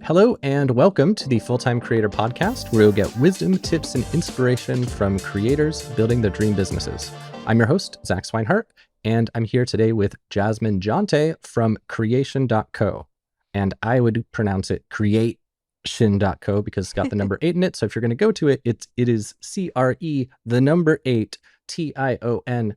Hello and welcome to the Full-Time Creator Podcast, where you'll get wisdom, tips, and inspiration from creators building their dream businesses. I'm your host, Zach Swinehart, and I'm here today with Jasmine Jonte from creation.co. And I would pronounce it creation.co because it's got the number 8 in it. So if you're going to go to it, it is CRE, the number 8, TION.co.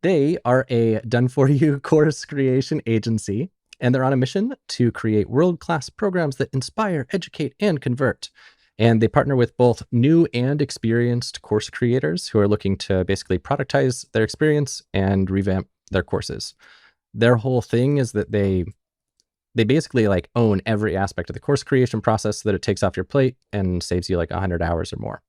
They are a done-for-you course creation agency, and they're on a mission to create world-class programs that inspire, educate, and convert. And they partner with both new and experienced course creators who are looking to basically productize their experience and revamp their courses. Their whole thing is that they basically like own every aspect of the course creation process so that it takes off your plate and saves you like 100 hours or more.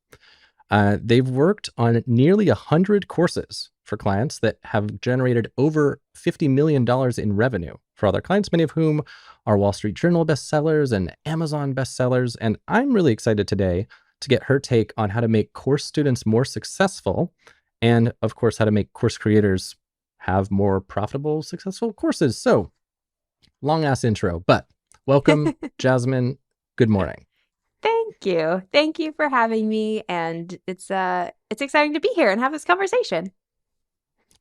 They've worked on nearly 100 courses for clients that have generated over $50 million in revenue for other clients, many of whom are Wall Street Journal bestsellers and Amazon bestsellers. And I'm really excited today to get her take on how to make course students more successful and, of course, how to make course creators have more profitable, successful courses. So, long ass intro, but welcome, Jasmine. Good morning. Thank you. Thank you for having me. And it's exciting to be here and have this conversation.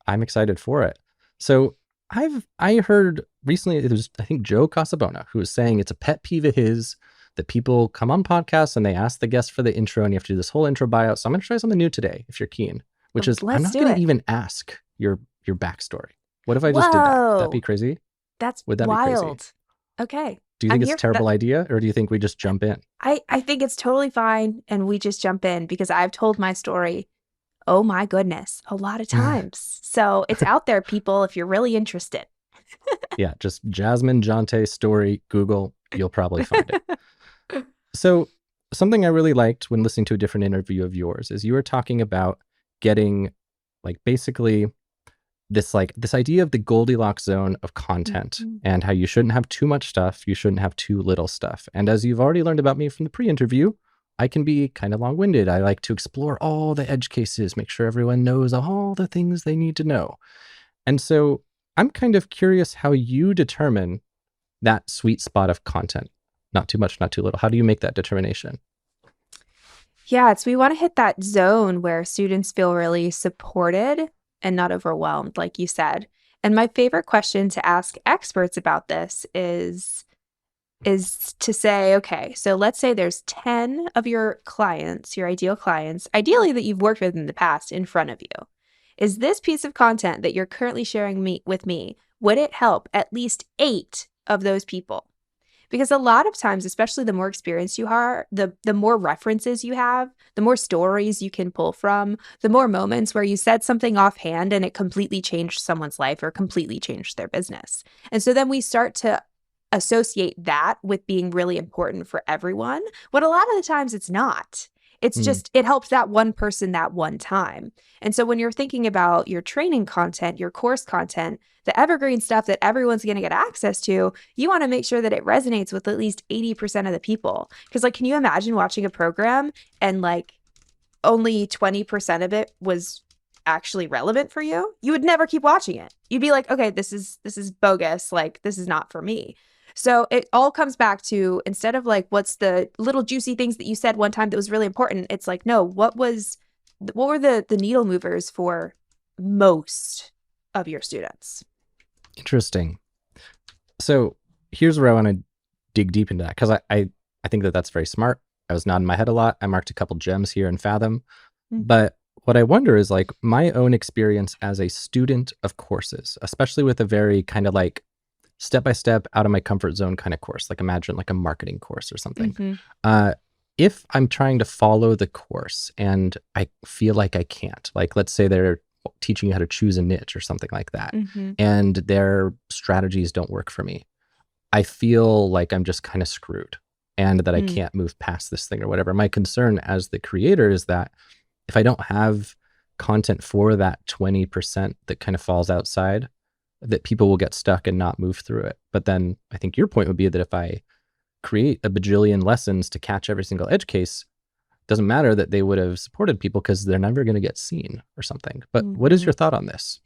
I'm excited for it. So I heard recently, it was, I think, Joe Casabona, who was saying it's a pet peeve of his that people come on podcasts and they ask the guest for the intro and you have to do this whole intro bio. So I'm going to try something new today, if you're keen, which is I'm not going to even ask your backstory. What if I just did that? Would that be crazy? Would that wild. Be crazy? Okay. Do you think it's a terrible idea, or do you think we just jump in? I think it's totally fine and we just jump in because I've told my story, oh my goodness, a lot of times. So it's out there, people, if you're really interested. Yeah, just Jasmine Jonte story, Google, you'll probably find it. So something I really liked when listening to a different interview of yours is you were talking about getting like basically this idea of the Goldilocks zone of content and how you shouldn't have too much stuff, you shouldn't have too little stuff. And as you've already learned about me from the pre-interview, I can be kind of long-winded. I like to explore all the edge cases, make sure everyone knows all the things they need to know. And so I'm kind of curious how you determine that sweet spot of content. Not too much, not too little. How do you make that determination? Yeah, we want to hit that zone where students feel really supported and not overwhelmed, like you said. And my favorite question to ask experts about this is to say, okay, so let's say there's 10 of your clients, your ideal clients, ideally that you've worked with in the past, in front of you. Is this piece of content that you're currently sharing with me, would it help at least 8 of those people? Because a lot of times, especially the more experienced you are, the more references you have, the more stories you can pull from, the more moments where you said something offhand and it completely changed someone's life or completely changed their business. And so then we start to associate that with being really important for everyone, when a lot of the times it's not. It's just, it helps that one person that one time. And so when you're thinking about your training content, your course content, the evergreen stuff that everyone's going to get access to, you want to make sure that it resonates with at least 80% of the people. Because like, can you imagine watching a program and like only 20% of it was actually relevant for you? You would never keep watching it. You'd be like, okay, this is bogus. Like, this is not for me. So it all comes back to, instead of like, what's the little juicy things that you said one time that was really important? It's like, no, what were the needle movers for most of your students? Interesting. So here's where I want to dig deep into that, because I think that that's very smart. I was nodding my head a lot. I marked a couple gems here in Fathom. But what I wonder is like my own experience as a student of courses, especially with a very kind of like step-by-step out of my comfort zone kind of course, like imagine like a marketing course or something. If I'm trying to follow the course and I feel like I can't, like let's say they're teaching you how to choose a niche or something like that, and their strategies don't work for me, I feel like I'm just kind of screwed and that I can't move past this thing or whatever. My concern as the creator is that if I don't have content for that 20% that kind of falls outside, that people will get stuck and not move through it. But then I think your point would be that if I create a bajillion lessons to catch every single edge case, it doesn't matter that they would have supported people because they're never going to get seen or something. But what is your thought on this?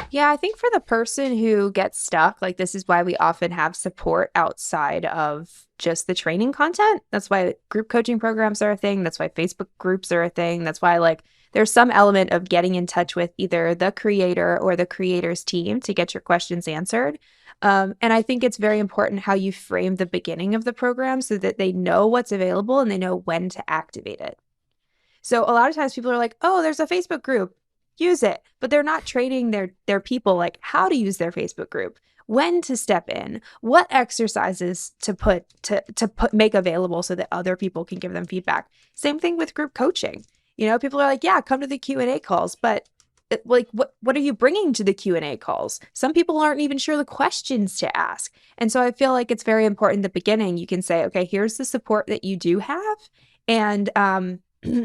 Yeah, I think for the person who gets stuck, like this is why we often have support outside of just the training content. That's why group coaching programs are a thing. That's why Facebook groups are a thing. That's why like there's some element of getting in touch with either the creator or the creator's team to get your questions answered. And I think it's very important how you frame the beginning of the program so that they know what's available and they know when to activate it. So a lot of times people are like, "Oh, there's a Facebook group. Use it." But they're not training their people like how to use their Facebook group, when to step in, what exercises to put make available so that other people can give them feedback. Same thing with group coaching. People are like, "Yeah, come to the Q&A calls," but like what are you bringing to the Q&A calls? Some people aren't even sure the questions to ask. And so I feel like it's very important in the beginning you can say, "Okay, here's the support that you do have and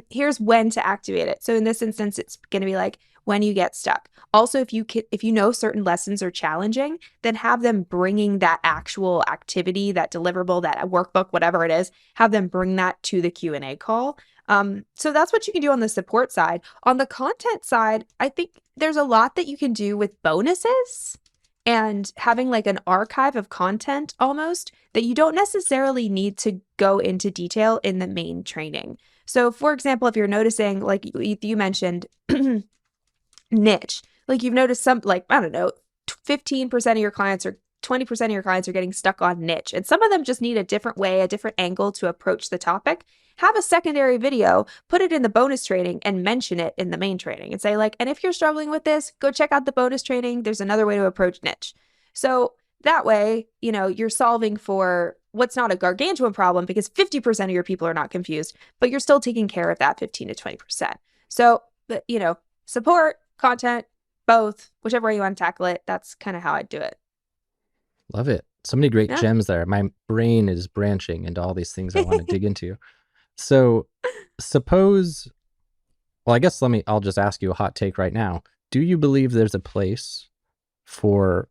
here's when to activate it." So in this instance, it's going to be like when you get stuck. Also, if you know certain lessons are challenging, then have them bringing that actual activity, that deliverable, that workbook, whatever it is, have them bring that to the Q&A call. So that's what you can do on the support side. On the content side, I think there's a lot that you can do with bonuses and having like an archive of content almost that you don't necessarily need to go into detail in the main training. So, for example, if you're noticing, like you mentioned, niche, like you've noticed some, like, I don't know, 15% of your clients or 20% of your clients are getting stuck on niche, and some of them just need a different way, a different angle to approach the topic. Have a secondary video, put it in the bonus training, and mention it in the main training and say, like, and if you're struggling with this, go check out the bonus training. There's another way to approach niche. So that way, you're solving for what's not a gargantuan problem because 50% of your people are not confused, but you're still taking care of that 15 to 20%. So, support, content, both, whichever way you want to tackle it, that's kind of how I do it. Love it. So many great Yeah. gems there. My brain is branching into all these things I want to dig into. So suppose, well, I guess I'll just ask you a hot take right now. Do you believe there's a place for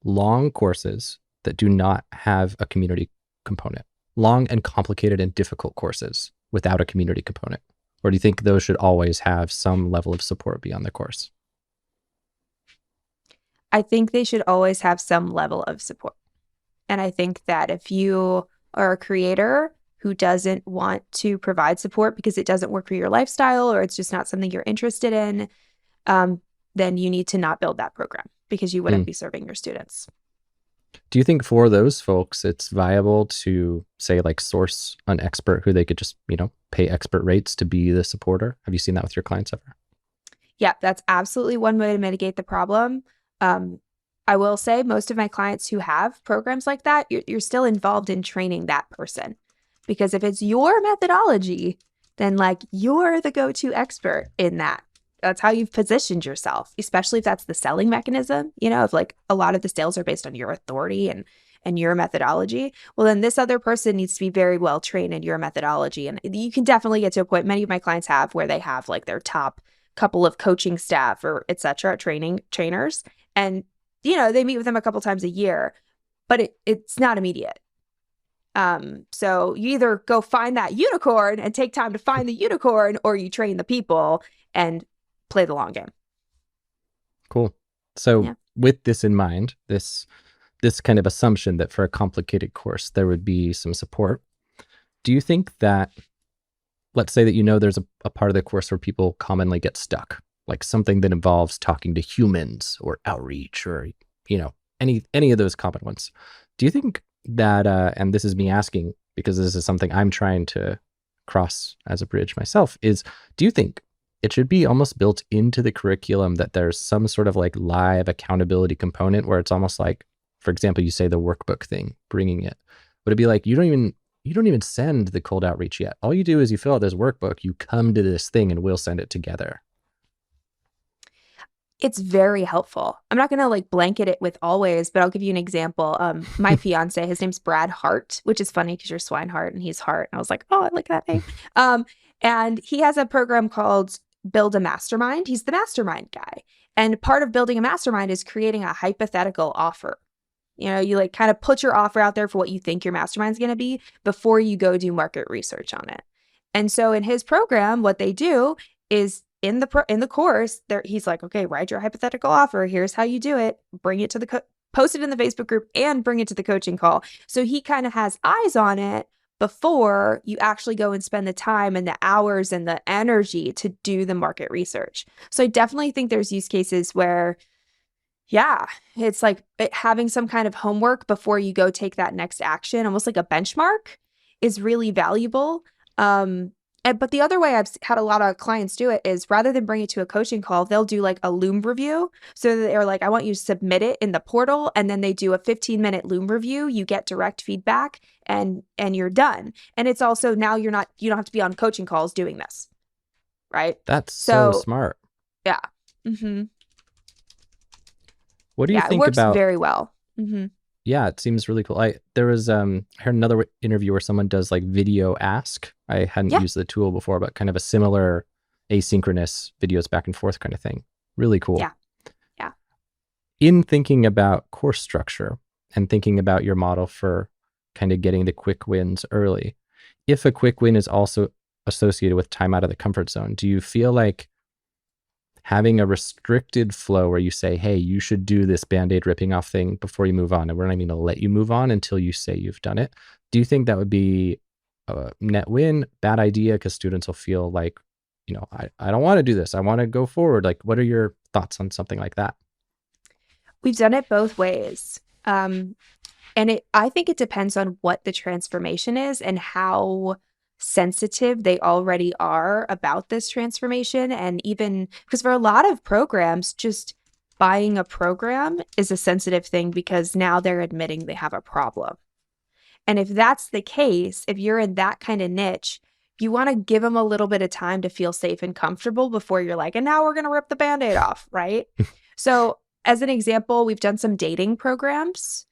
long courses that do not have a community component? Long and complicated and difficult courses without a community component? Or do you think those should always have some level of support beyond the course? I think they should always have some level of support. And I think that if you are a creator who doesn't want to provide support because it doesn't work for your lifestyle or it's just not something you're interested in, then you need to not build that program because you wouldn't be serving your students. Do you think for those folks, it's viable to say like source an expert who they could just, pay expert rates to be the supporter? Have you seen that with your clients ever? Yeah, that's absolutely one way to mitigate the problem. I will say most of my clients who have programs like that, you're still involved in training that person. Because if it's your methodology, then like you're the go-to expert in that. That's how you've positioned yourself, especially if that's the selling mechanism, if like a lot of the sales are based on your authority and your methodology. Well, then this other person needs to be very well trained in your methodology. And you can definitely get to a point, many of my clients have, where they have like their top couple of coaching staff or et cetera, trainers. And, they meet with them a couple times a year, but it's not immediate. So you either go find that unicorn and take time to find the unicorn, or you train the people and play the long game. Cool. So with this in mind, this kind of assumption that for a complicated course, there would be some support. Do you think that, let's say that there's a part of the course where people commonly get stuck, like something that involves talking to humans or outreach or, any of those common ones. Do you think that, and this is me asking because this is something I'm trying to cross as a bridge myself, do you think it should be almost built into the curriculum that there's some sort of like live accountability component where it's almost like, for example, you say the workbook thing, bringing it, would it be like, you don't even send the cold outreach yet. All you do is you fill out this workbook, you come to this thing and we'll send it together. It's very helpful. I'm not going to like blanket it with always, but I'll give you an example. My fiance, his name's Brad Hart, which is funny because you're Swinehart and he's Hart. And I was like, oh, I like that name. And he has a program called Build a Mastermind. He's the mastermind guy. And part of building a mastermind is creating a hypothetical offer. You like kind of put your offer out there for what you think your mastermind's going to be before you go do market research on it. And so in his program, what they do is in the course, there he's like, okay, write your hypothetical offer. Here's how you do it. Bring it to the post it in the Facebook group and bring it to the coaching call. So he kind of has eyes on it before you actually go and spend the time and the hours and the energy to do the market research. So I definitely think there's use cases where, yeah, it's like having some kind of homework before you go take that next action, almost like a benchmark, is really valuable. But the other way I've had a lot of clients do it is rather than bring it to a coaching call, they'll do like a Loom review. So they're like, I want you to submit it in the portal. And then they do a 15-minute Loom review. You get direct feedback and you're done. And it's also now you don't have to be on coaching calls doing this. Right. That's so smart. Yeah. Mm-hmm. What do you think it works about very well. Mm-hmm. Yeah, it seems really cool. I heard another interview where someone does like video ask. I hadn't used the tool before, but kind of a similar asynchronous videos back and forth kind of thing. Really cool. Yeah. Yeah. In thinking about course structure and thinking about your model for kind of getting the quick wins early, if a quick win is also associated with time out of the comfort zone, do you feel like having a restricted flow where you say, hey, you should do this Band-Aid ripping off thing before you move on, and we're not even going to let you move on until you say you've done it? Do you think that would be a net win, bad idea? Because students will feel like, I don't want to do this. I want to go forward. Like, what are your thoughts on something like that? We've done it both ways. And I think it depends on what the transformation is and how sensitive they already are about this transformation. And even because for a lot of programs, just buying a program is a sensitive thing because now they're admitting they have a problem. And if that's the case, if you're in that kind of niche, you want to give them a little bit of time to feel safe and comfortable before you're like, and now we're going to rip the Band-Aid off, right? So as an example, we've done some dating programs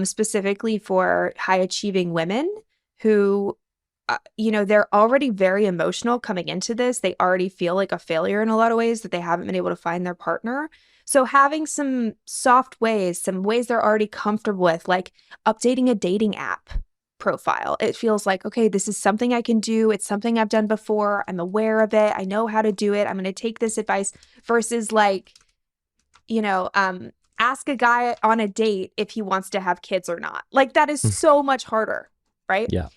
specifically for high achieving women who they're already very emotional coming into this. They already feel like a failure in a lot of ways that they haven't been able to find their partner. So having some soft ways, some ways they're already comfortable with, like updating a dating app profile. It feels like, okay, this is something I can do. It's something I've done before. I'm aware of it. I know how to do it. I'm going to take this advice versus like, ask a guy on a date if he wants to have kids or not. Like that is so much harder, right? Yeah.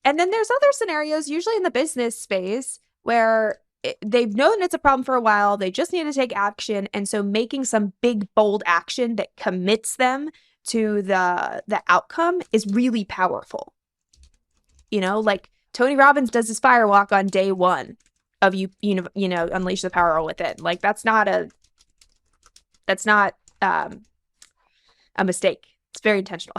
And then there's other scenarios, usually in the business space, where they've known it's a problem for a while. They just need to take action. And so making some big, bold action that commits them to the outcome is really powerful. Like Tony Robbins does his fire walk on day one of unleash the power within. Like that's not a mistake. It's very intentional.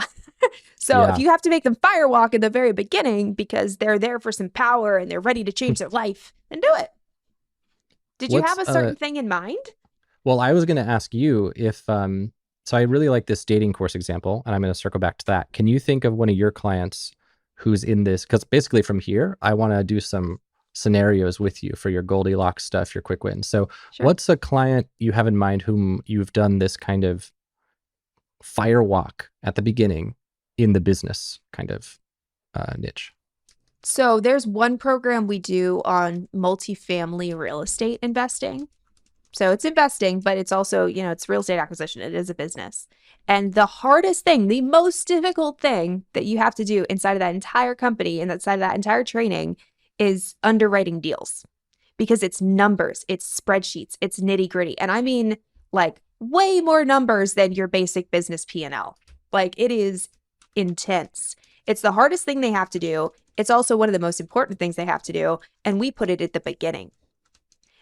So if you have to make them firewalk in the very beginning because they're there for some power and they're ready to change their life, then do it. Did you have a certain thing in mind? Well, I was going to ask you if, so I really like this dating course example, and I'm going to circle back to that. Can you think of one of your clients who's in this? Because basically from here, I want to do some scenarios with you for your Goldilocks stuff, your quick wins. So what's a client you have in mind whom you've done this kind of firewalk at the beginning in the business kind of niche? So there's one program we do on multifamily real estate investing. So it's investing, but it's also, it's real estate acquisition. It is a business. And the hardest thing, the most difficult thing that you have to do inside of that entire company and inside of that entire training is underwriting deals, because it's numbers, it's spreadsheets, it's nitty gritty. And I mean like way more numbers than your basic business P&L. Like it is intense. It's the hardest thing they have to do. It's also one of the most important things they have to do. And we put it at the beginning.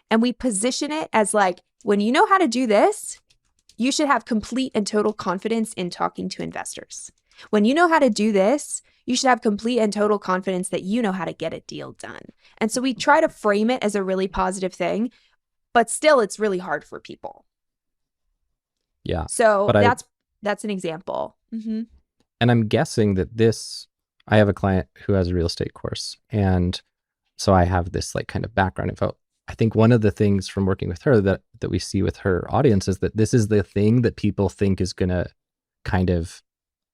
And we position it as like, when you know how to do this, you should have complete and total confidence in talking to investors. When you know how to do this, you should have complete and total confidence that you know how to get a deal done. And so we try to frame it as a really positive thing, but still it's really hard for people. Yeah. So that's an example. Mm-hmm. And I'm guessing that I have a client who has a real estate course. And so I have this like kind of background info. I think one of the things from working with her that we see with her audience is that this is the thing that people think is going to kind of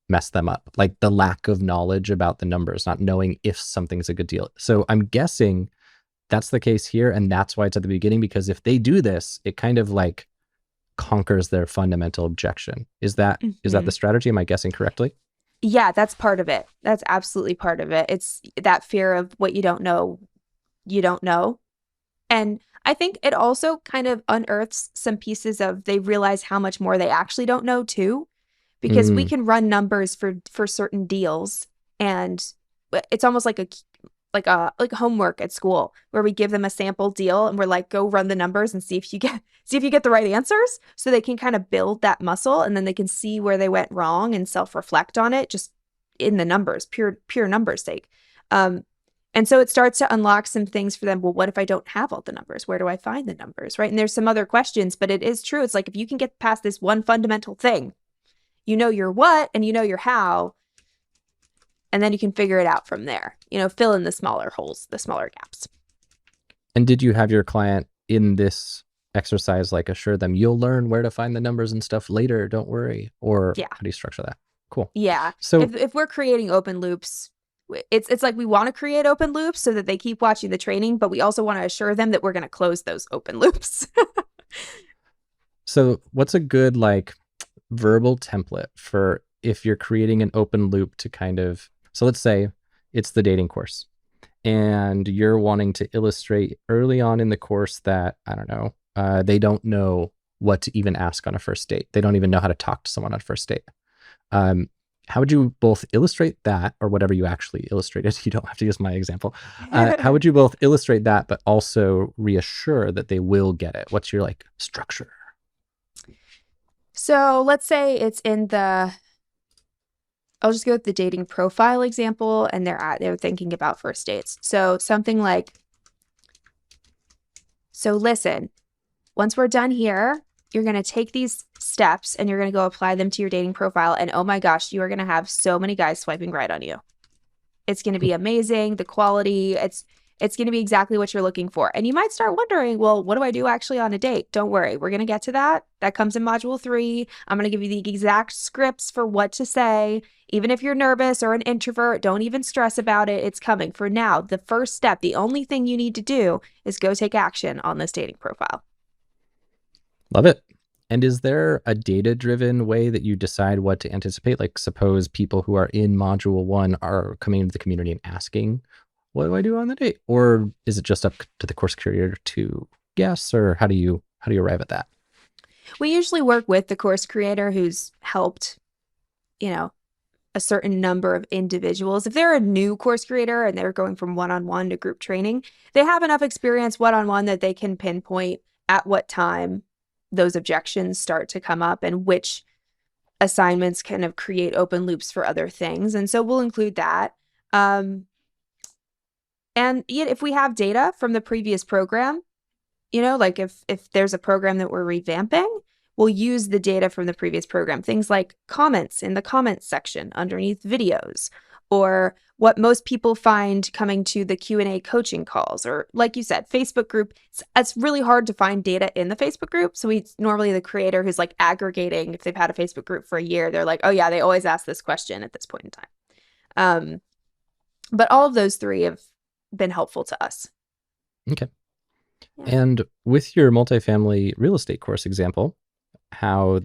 mess them up. Like the lack of knowledge about the numbers, not knowing if something's a good deal. So I'm guessing that's the case here, and that's why it's at the beginning, because if they do this, it kind of like conquers their fundamental objection. Is that Mhm. the strategy? Am I guessing correctly? Yeah, that's part of it. That's absolutely part of it. It's that fear of what you don't know, you don't know. And I think it also kind of unearths some pieces of they realize how much more they actually don't know too, because we Mm, can run numbers for certain deals, and it's almost like homework at school where we give them a sample deal and we're like, go run the numbers and see if you get the right answers, so they can kind of build that muscle, and then they can see where they went wrong and self-reflect on it just in the numbers, pure numbers sake. um and so it starts to unlock some things for them. Well, what if I don't have all the numbers? Where do I find the numbers? Right. And there's some other questions, but it is true. It's like if you can get past this one fundamental thing, you know your what and you know your how, and then you can figure it out from there. Fill in the smaller holes, the smaller gaps. and did you have your client in this exercise like assure them you'll learn where to find the numbers and stuff later, don't worry? Or Yeah. how do you structure that? Cool. Yeah. So If we're creating open loops, it's like we want to create open loops so that they keep watching the training, but we also want to assure them that we're going to close those open loops. what's a good like verbal template for if you're creating an open loop to kind of, so let's say it's the dating course and you're wanting to illustrate early on in the course that, I don't know, they don't know what to even ask on a first date. They don't even know how to talk to someone on a first date. um, how would you both illustrate that, or whatever you actually illustrated? You don't have to use my example. How would you both illustrate that, but also reassure that they will get it? What's your like structure? So let's say it's in the, I'll just go with the dating profile example, and they're thinking about first dates. So something like, so listen, once we're done here, you're going to take these steps and you're going to go apply them to your dating profile. And oh my gosh, you are going to have so many guys swiping right on you. It's going to be amazing. The quality, it's going to be exactly what you're looking for. And you might start wondering, well, what do I do actually on a date? Don't worry. We're going to get to that. That comes in module 3. I'm going to give you the exact scripts for what to say. Even if you're nervous or an introvert, don't even stress about it. It's coming. For now, the first step, the only thing you need to do is go take action on this dating profile. Love it. And is there a data-driven way that you decide what to anticipate? Like, suppose people who are in module 1 are coming into the community and asking, what do I do on the date? Or is it just up to the course creator to guess, or how do you arrive at that? We usually work with the course creator who's helped, you know, a certain number of individuals. If they're a new course creator and they're going from one-on-one to group training, they have enough experience one-on-one that they can pinpoint at what time those objections start to come up and which assignments kind of create open loops for other things. And so we'll include that. And yet if we have data from the previous program, like if there's a program that we're revamping, we'll use the data from the previous program. Things like comments in the comments section underneath videos, or what most people find coming to the Q&A coaching calls, or like you said, Facebook group. It's really hard to find data in the Facebook group. So we normally the creator who's like aggregating, if they've had a Facebook group for a year, they're like, oh yeah, they always ask this question at this point in time. But all of those 3 have been helpful to us. Okay. Yeah. And with your multifamily real estate course example, how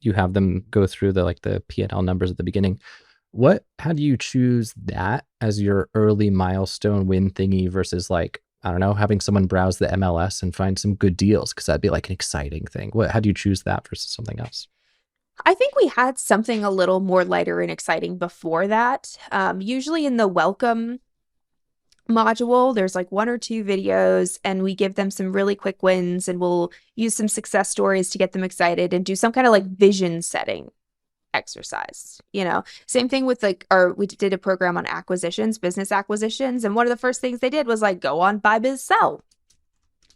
you have them go through the P&L numbers at the beginning, how do you choose that as your early milestone win thingy versus, like, I don't know, having someone browse the MLS and find some good deals? Because that'd be like an exciting thing. How do you choose that versus something else? I think we had something a little more lighter and exciting before that. Usually in the welcome module, there's like 1 or 2 videos, and we give them some really quick wins, and we'll use some success stories to get them excited and do some kind of like vision setting exercise. Same thing with we did a program on acquisitions, business acquisitions, and one of the first things they did was like go on Buy Biz Sell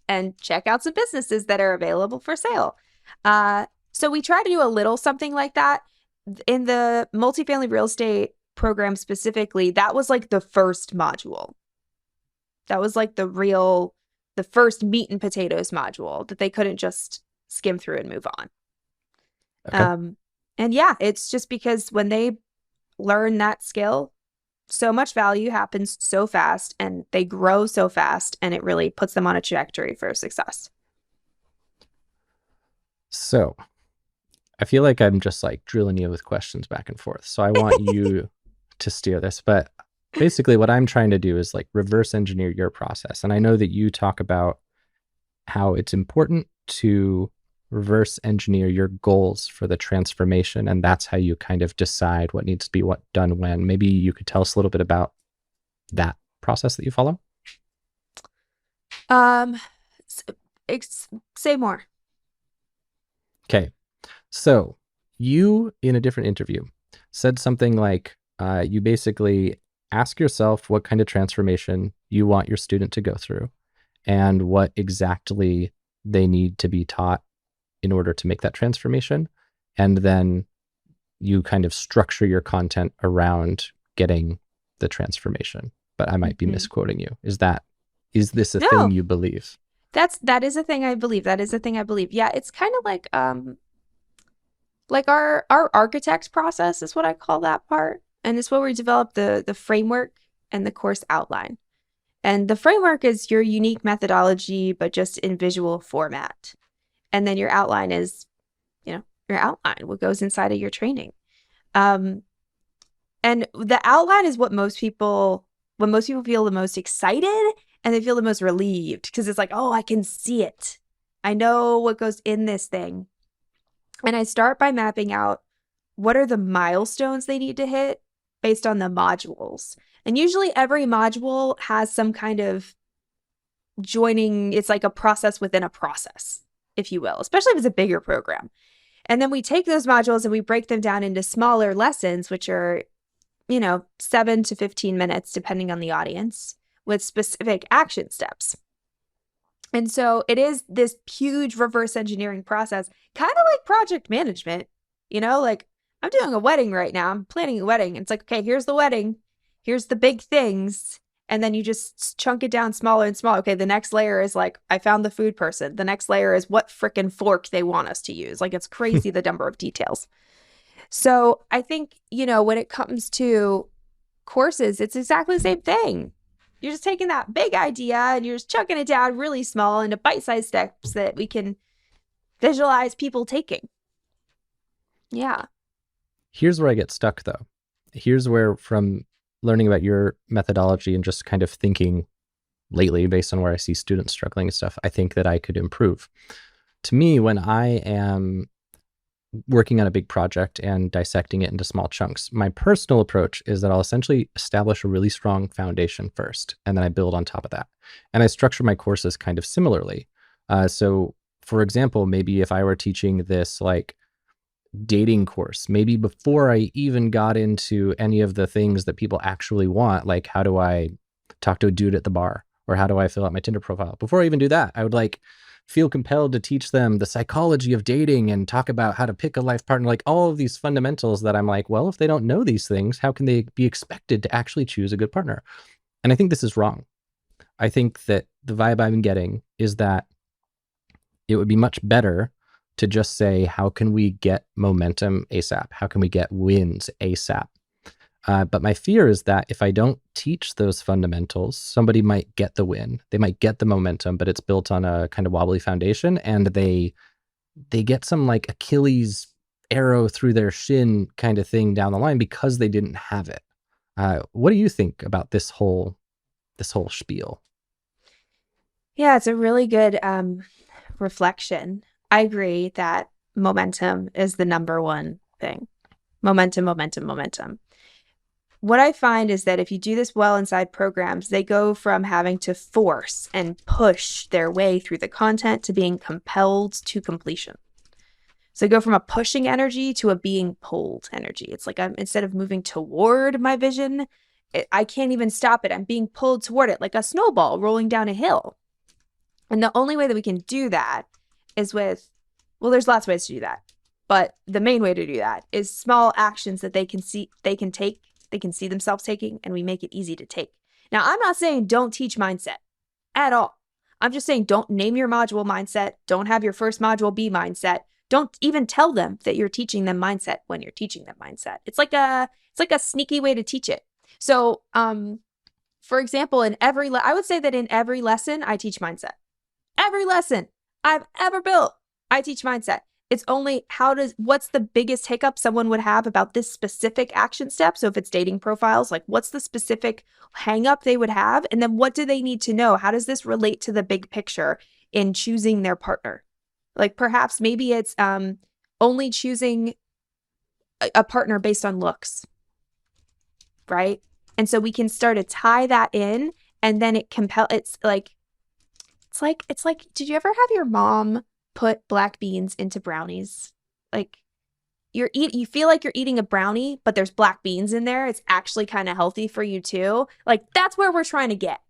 and check out some businesses that are available for sale. So we try to do a little something like that. In the multifamily real estate program specifically, that was like the first module. That was like the first meat and potatoes module that they couldn't just skim through and move on. Okay. And yeah, it's just because when they learn that skill, so much value happens so fast and they grow so fast, and it really puts them on a trajectory for success. So I feel like I'm just like drilling you with questions back and forth. So I want you to steer this. But basically, what I'm trying to do is like reverse engineer your process. And I know that you talk about how it's important to reverse engineer your goals for the transformation. And that's how you kind of decide what needs to be done when. Maybe you could tell us a little bit about that process that you follow. Um, say more. Okay. So you, in a different interview, said something like you basically ask yourself what kind of transformation you want your student to go through and what exactly they need to be taught in order to make that transformation. And then you kind of structure your content around getting the transformation. But I might be misquoting you. Is this a thing you believe? That is a thing I believe. That is a thing I believe. Yeah, it's kind of like our architect process is what I call that part. And it's where we develop the framework and the course outline. And the framework is your unique methodology, but just in visual format. And then your outline is, your outline, what goes inside of your training. And the outline is when most people feel the most excited and they feel the most relieved because it's like, oh, I can see it. I know what goes in this thing. And I start by mapping out what are the milestones they need to hit based on the modules. And usually every module has some kind of joining. It's like a process within a process, if you will, especially if it's a bigger program. And then we take those modules and we break them down into smaller lessons, which are, 7 to 15 minutes, depending on the audience, with specific action steps. And so it is this huge reverse engineering process, kind of like project management, like I'm doing a wedding right now. I'm planning a wedding. It's like, okay, here's the wedding. Here's the big things. And then you just chunk it down smaller and smaller. Okay, the next layer is like, I found the food person. The next layer is what frickin' fork they want us to use. Like, it's crazy the number of details. So I think, when it comes to courses, it's exactly the same thing. You're just taking that big idea and you're just chunking it down really small into bite-sized steps that we can visualize people taking. Yeah. Here's where I get stuck, though. Here's where, from learning about your methodology and just kind of thinking lately based on where I see students struggling and stuff, I think that I could improve. To me, when I am working on a big project and dissecting it into small chunks, my personal approach is that I'll essentially establish a really strong foundation first, and then I build on top of that. And I structure my courses kind of similarly. So for example, maybe if I were teaching this like dating course, maybe before I even got into any of the things that people actually want, like how do I talk to a dude at the bar, or how do I fill out my Tinder profile? Before I even do that, I would like feel compelled to teach them the psychology of dating and talk about how to pick a life partner, like all of these fundamentals that I'm like, well, if they don't know these things, how can they be expected to actually choose a good partner? And I think this is wrong. I think that the vibe I'm getting is that it would be much better to just say, how can we get momentum ASAP? How can we get wins ASAP? But my fear is that if I don't teach those fundamentals, somebody might get the win. They might get the momentum, but it's built on a kind of wobbly foundation, and they get some like Achilles arrow through their shin kind of thing down the line because they didn't have it. What do you think about this whole spiel? Yeah, it's a really good reflection. I agree that momentum is the number one thing. Momentum, momentum, momentum. What I find is that if you do this well inside programs, they go from having to force and push their way through the content to being compelled to completion. So go from a pushing energy to a being pulled energy. It's like instead of moving toward my vision, I can't even stop it. I'm being pulled toward it like a snowball rolling down a hill. And the only way that we can do that is there's lots of ways to do that. But the main way to do that is small actions that they can see themselves taking, and we make it easy to take. Now, I'm not saying don't teach mindset at all. I'm just saying don't name your module mindset. Don't have your first module be mindset. Don't even tell them that you're teaching them mindset when you're teaching them mindset. It's like a sneaky way to teach it. So, for example, I would say that in every lesson, I teach mindset. Every lesson I've ever built, I teach mindset. It's only what's the biggest hiccup someone would have about this specific action step? So if it's dating profiles, like what's the specific hang up they would have? And then what do they need to know? How does this relate to the big picture in choosing their partner? Like perhaps maybe it's only choosing a partner based on looks, right? And so we can start to tie that in, and then it's like, did you ever have your mom put black beans into brownies? Like you feel like you're eating a brownie, but there's black beans in there. It's actually kind of healthy for you too. Like that's where we're trying to get.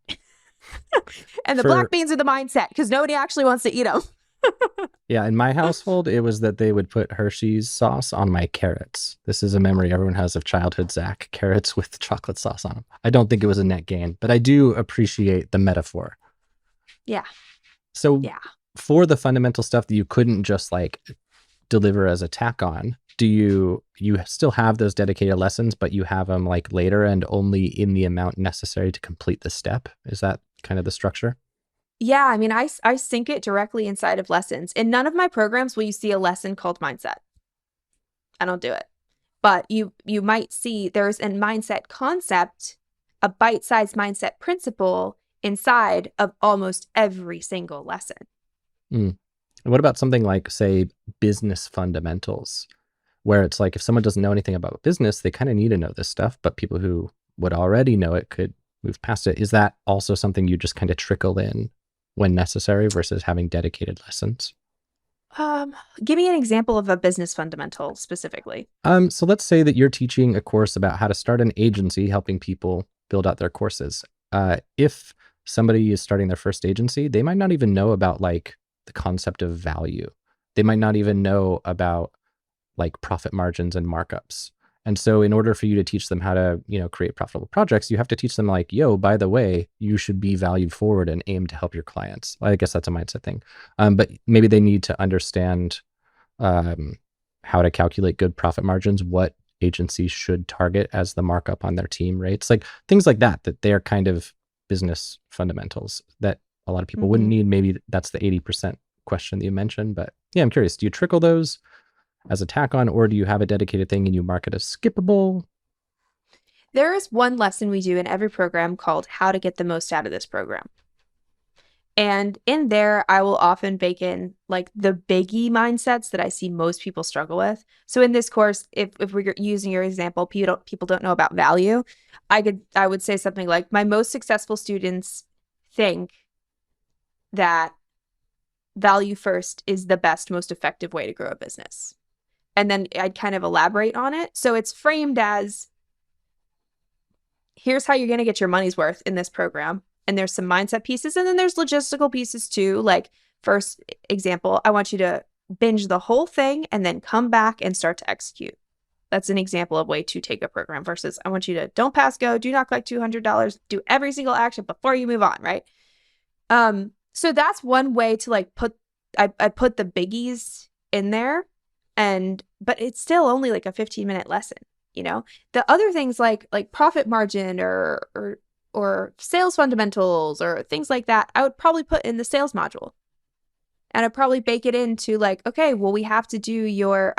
And the black beans are the mindset because nobody actually wants to eat them. Yeah, in my household, it was that they would put Hershey's sauce on my carrots. This is a memory everyone has of childhood Zach, carrots with chocolate sauce on them. I don't think it was a net gain, but I do appreciate the metaphor. Yeah. So yeah. For the fundamental stuff that you couldn't just like deliver as a tack on, do you still have those dedicated lessons, but you have them like later and only in the amount necessary to complete the step? Is that kind of the structure? Yeah, I mean, I sync it directly inside of lessons. In none of my programs will you see a lesson called mindset. I don't do it. But you might see there's a mindset concept, a bite-sized mindset principle inside of almost every single lesson. And what about something like, say, business fundamentals, where it's like if someone doesn't know anything about business, they kind of need to know this stuff, but people who would already know it could move past it. Is that also something you just kind of trickle in when necessary versus having dedicated lessons? Give me an example of a business fundamental specifically. So let's say that you're teaching a course about how to start an agency, helping people build out their courses. If somebody is starting their first agency, they might not even know about like the concept of value. They might not even know about like profit margins and markups. And so in order for you to teach them how to, create profitable projects, you have to teach them like, yo, by the way, you should be value forward and aim to help your clients. I guess that's a mindset thing. But maybe they need to understand how to calculate good profit margins, what agencies should target as the markup on their team rates, like things like that they're kind of business fundamentals that a lot of people wouldn't need. Maybe that's the 80% question that you mentioned. But yeah, I'm curious, do you trickle those as a tack on, or do you have a dedicated thing and you mark it as skippable? There is one lesson we do in every program called How to Get the Most Out of This Program. And in there, I will often bake in like the biggie mindsets that I see most people struggle with. So in this course, if we're using your example, people don't know about value, I would say something like, my most successful students think that value first is the best, most effective way to grow a business. And then I'd kind of elaborate on it. So it's framed as, here's how you're going to get your money's worth in this program. And there's some mindset pieces. And then there's logistical pieces too. Like, first example, I want you to binge the whole thing and then come back and start to execute. That's an example of way to take a program versus I want you to don't pass go, do not collect $200, do every single action before you move on, right? So that's one way to like I put the biggies in there. But it's still only like a 15-minute lesson, The other things like profit margin or sales fundamentals or things like that, I would probably put in the sales module. And I'd probably bake it into like, okay, well, we have to do your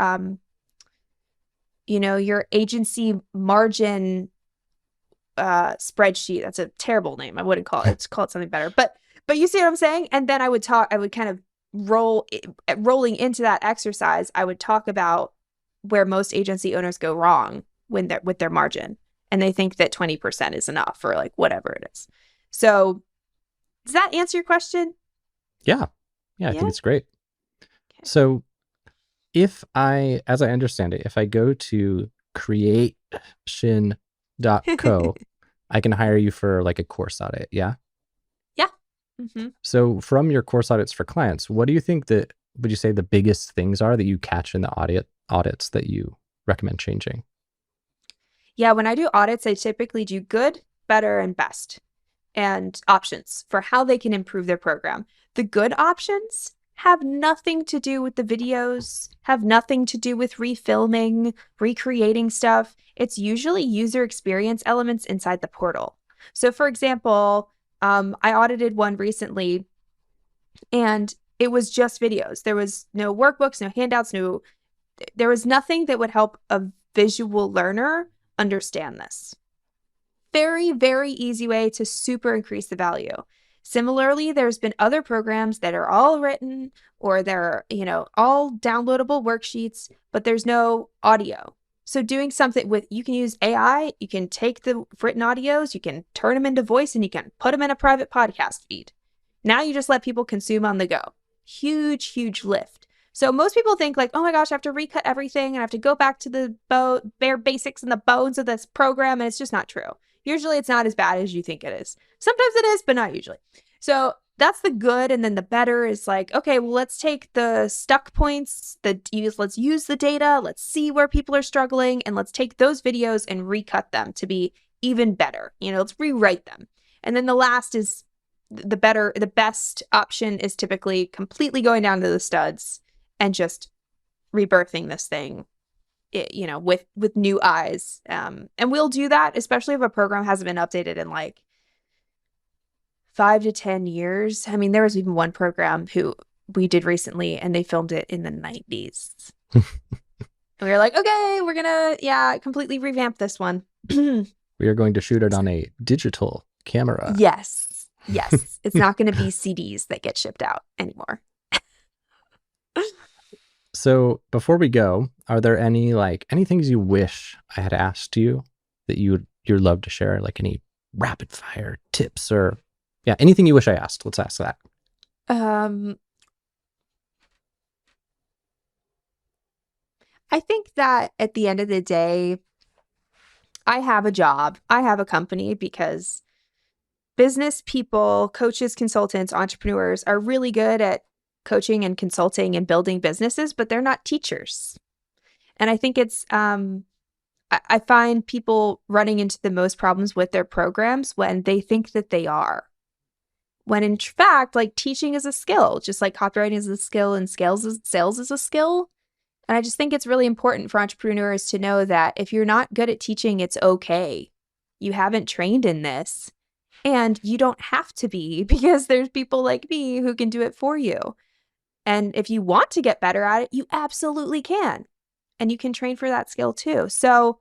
your agency margin spreadsheet. That's a terrible name. I wouldn't call it. It's called something better. But you see what I'm saying? And then I would kind of rolling into that exercise, I would talk about where most agency owners go wrong with their margin, and they think that 20% is enough or like whatever it is. So does that answer your question? Yeah, I think it's great. Okay. So as I understand it, if I go to creation.co, I can hire you for like a course audit. Yeah. Mm-hmm. So from your course audits for clients, what do you think would you say the biggest things are that you catch in the audits that you recommend changing? Yeah, when I do audits, I typically do good, better, and best and options for how they can improve their program. The good options have nothing to do with the videos, have nothing to do with refilming, recreating stuff. It's usually user experience elements inside the portal. So, for example, I audited one recently and it was just videos. There was no workbooks, no handouts, there was nothing that would help a visual learner understand this. Very, very easy way to super increase the value. Similarly, there's been other programs that are all written or they're, all downloadable worksheets, but there's no audio. So doing something with, you can use AI, you can take the written audios, you can turn them into voice, and you can put them in a private podcast feed. Now you just let people consume on the go. Huge, huge lift. So most people think like, oh my gosh, I have to recut everything and I have to go back to the bare basics and the bones of this program. And it's just not true. Usually it's not as bad as you think it is. Sometimes it is, but not usually. So that's the good. And then the better is like, okay, well, let's take the stuck points, let's use the data, let's see where people are struggling, and let's take those videos and recut them to be even better. Let's rewrite them. And then the last is the best option is typically completely going down to the studs and just rebirthing this thing, with new eyes. And we'll do that, especially if a program hasn't been updated in like 5 to 10 years. I mean, there was even one program who we did recently and they filmed it in the 90s. And we were like, okay, we're gonna, completely revamp this one. We are going to shoot it on a digital camera. Yes. It's not going to be CDs that get shipped out anymore. So before we go, are there any things you wish I had asked you that you'd love to share? Like any rapid fire tips or anything you wish I asked? Let's ask that. I think that at the end of the day, I have a job. I have a company because business people, coaches, consultants, entrepreneurs are really good at coaching and consulting and building businesses, but they're not teachers. And I think it's, I find people running into the most problems with their programs when they think that they are. When in fact, like teaching is a skill, just like copywriting is a skill and sales is a skill. And I just think it's really important for entrepreneurs to know that if you're not good at teaching, it's okay. You haven't trained in this. And you don't have to be, because there's people like me who can do it for you. And if you want to get better at it, you absolutely can. And you can train for that skill too. So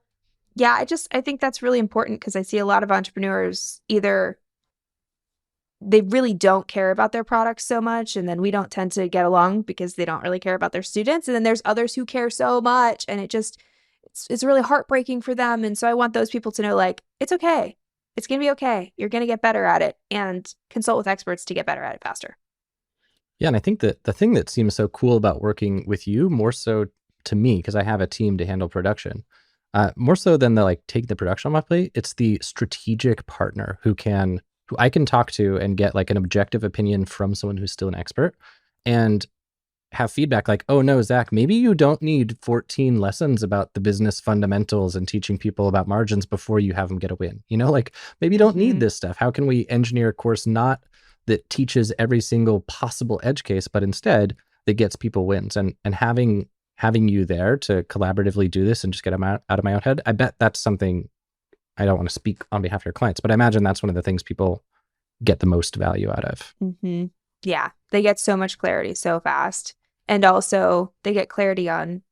I think that's really important because I see a lot of entrepreneurs either they really don't care about their products so much, and then we don't tend to get along because they don't really care about their students. And then there's others who care so much, and it's really heartbreaking for them. And so I want those people to know, like, it's okay. It's going to be okay. You're going to get better at it, and consult with experts to get better at it faster. Yeah, and I think that the thing that seems so cool about working with you, more so to me, because I have a team to handle production, more so than take the production on my plate, it's the strategic partner who I can talk to and get like an objective opinion from someone who's still an expert and have feedback like, oh no, Zach, maybe you don't need 14 lessons about the business fundamentals and teaching people about margins before you have them get a win. Maybe you don't need this stuff. How can we engineer a course not that teaches every single possible edge case, but instead that gets people wins? And having you there to collaboratively do this and just get them out of my own head, I bet that's something. I don't want to speak on behalf of your clients, but I imagine that's one of the things people get the most value out of. Mm-hmm. Yeah, they get so much clarity so fast. And also they get clarity on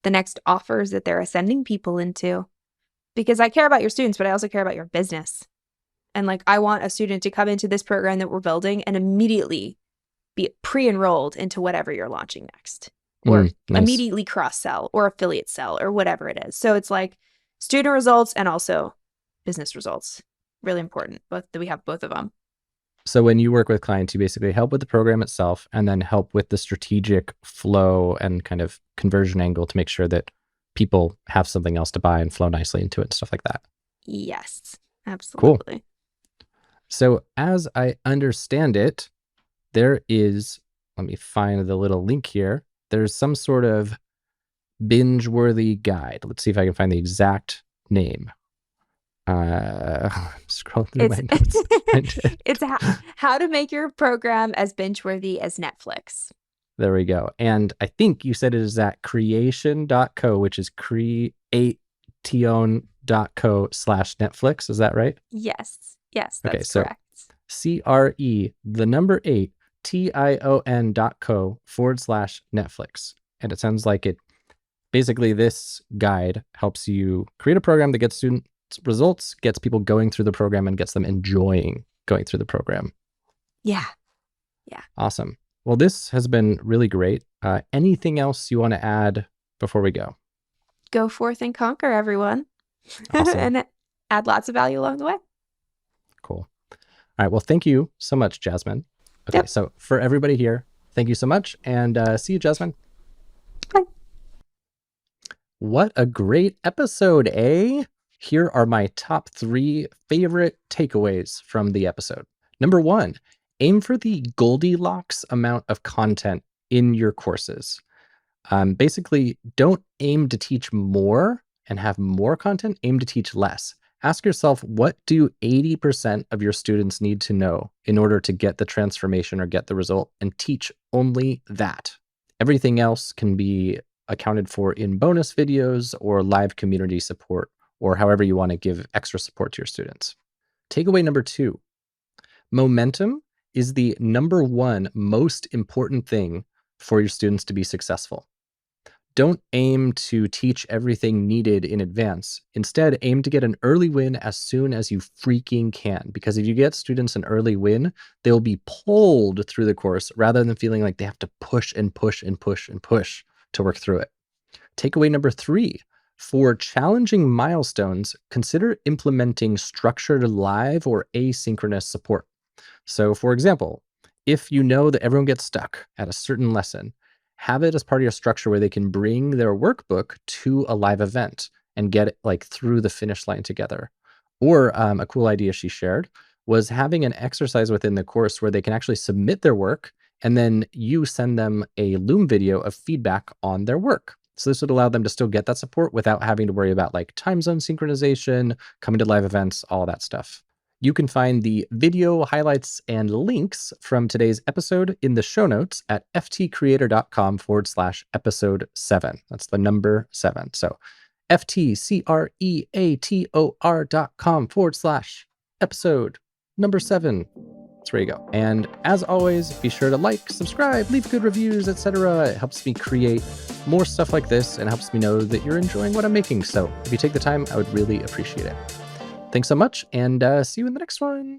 the next offers that they're sending people into. Because I care about your students, but I also care about your business. And like, I want a student to come into this program that we're building and immediately be pre-enrolled into whatever you're launching next. Or nice. Immediately cross-sell or affiliate sell or whatever it is. So it's like student results and also business results. Really important, that we have both of them. So when you work with clients, you basically help with the program itself and then help with the strategic flow and kind of conversion angle to make sure that people have something else to buy and flow nicely into it and stuff like that. Yes, absolutely. Cool. So as I understand it, there is, let me find the little link here. There's some sort of binge-worthy guide. Let's see if I can find the exact name. Scroll through my notes. It's how to make your program as binge-worthy as Netflix. There we go. And I think you said it is at creation.co, which is creation.co/Netflix. Is that right? Yes. Yes, Okay, that's so correct. CRE8tion.co/Netflix. And it sounds like it basically this guide helps you create a program that gets students results, gets people going through the program, and gets them enjoying going through the program. Yeah. Awesome. Well, this has been really great. Anything else you want to add before we go? Go forth and conquer, everyone. Awesome. And add lots of value along the way. Cool. All right. Well, thank you so much, Jasmine. Okay. Yep. So for everybody here, thank you so much. And see you, Jasmine. Bye. What a great episode, eh? Here are my top 3 favorite takeaways from the episode. Number 1, aim for the Goldilocks amount of content in your courses. Basically, don't aim to teach more and have more content, aim to teach less. Ask yourself, what do 80% of your students need to know in order to get the transformation or get the result, and teach only that. Everything else can be accounted for in bonus videos or live community support, or however you want to give extra support to your students. Takeaway number 2, momentum is the number 1 most important thing for your students to be successful. Don't aim to teach everything needed in advance. Instead, aim to get an early win as soon as you freaking can. Because if you get students an early win, they'll be pulled through the course rather than feeling like they have to push and push and push and push to work through it. Takeaway number 3, for challenging milestones, consider implementing structured live or asynchronous support. So for example, if you know that everyone gets stuck at a certain lesson, have it as part of your structure where they can bring their workbook to a live event and get it like through the finish line together. Or a cool idea she shared was having an exercise within the course where they can actually submit their work and then you send them a Loom video of feedback on their work. So this would allow them to still get that support without having to worry about like time zone synchronization, coming to live events, all that stuff. You can find the video highlights and links from today's episode in the show notes at ftcreator.com/episode 7. That's the number 7. So ftcreator.com/episode number 7. That's where you go. And as always, be sure to like, subscribe, leave good reviews, etc. It helps me create more stuff like this and helps me know that you're enjoying what I'm making. So if you take the time, I would really appreciate it. Thanks so much, and see you in the next one.